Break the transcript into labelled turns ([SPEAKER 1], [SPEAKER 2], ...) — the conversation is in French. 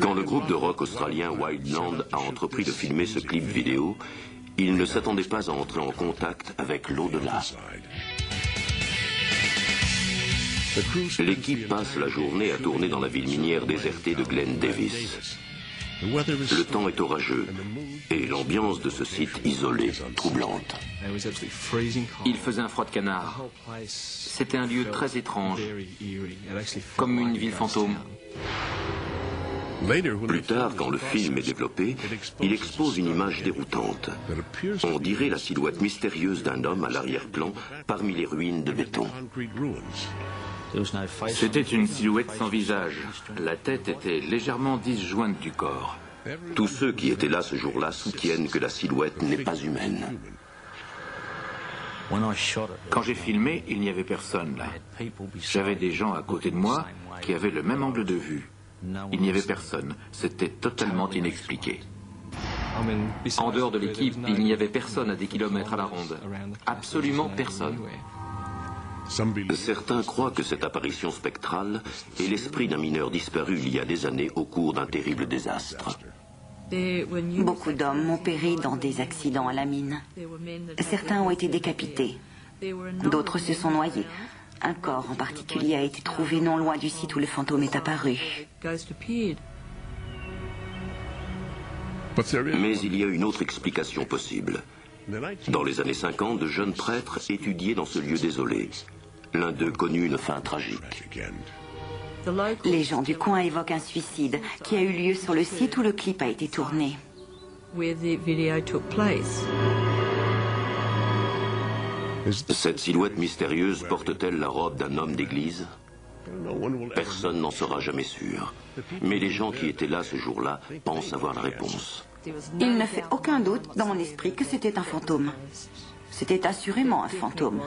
[SPEAKER 1] Quand le groupe de rock australien Wildland a entrepris de filmer ce clip vidéo, il ne s'attendait pas à entrer en contact avec l'au-delà. L'équipe passe la journée à tourner dans la ville minière désertée de Glen Davis. Le temps est orageux et l'ambiance de ce site isolé, troublante.
[SPEAKER 2] Il faisait un froid de canard. C'était un lieu très étrange, comme une ville fantôme.
[SPEAKER 1] Plus tard, quand le film est développé, il expose une image déroutante. On dirait la silhouette mystérieuse d'un homme à l'arrière-plan parmi les ruines de béton.
[SPEAKER 2] C'était une silhouette sans visage. La tête était légèrement disjointe du corps.
[SPEAKER 1] Tous ceux qui étaient là ce jour-là soutiennent que la silhouette n'est pas humaine.
[SPEAKER 2] Quand j'ai filmé, il n'y avait personne là. J'avais des gens à côté de moi qui avaient le même angle de vue. Il n'y avait personne. C'était totalement inexpliqué. En dehors de l'équipe, il n'y avait personne à des kilomètres à la ronde. Absolument personne.
[SPEAKER 1] Certains croient que cette apparition spectrale est l'esprit d'un mineur disparu il y a des années au cours d'un terrible désastre.
[SPEAKER 3] Beaucoup d'hommes ont péri dans des accidents à la mine. Certains ont été décapités. D'autres se sont noyés. Un corps en particulier a été trouvé non loin du site où le fantôme est apparu.
[SPEAKER 1] Mais il y a une autre explication possible. Dans les années 50, de jeunes prêtres étudiaient dans ce lieu désolé. L'un d'eux connut une fin tragique.
[SPEAKER 3] Les gens du coin évoquent un suicide qui a eu lieu sur le site où le clip a été tourné.
[SPEAKER 1] Cette silhouette mystérieuse porte-t-elle la robe d'un homme d'église? Personne n'en sera jamais sûr. Mais les gens qui étaient là ce jour-là pensent avoir la réponse.
[SPEAKER 3] Il ne fait aucun doute dans mon esprit que c'était un fantôme. C'était assurément un fantôme.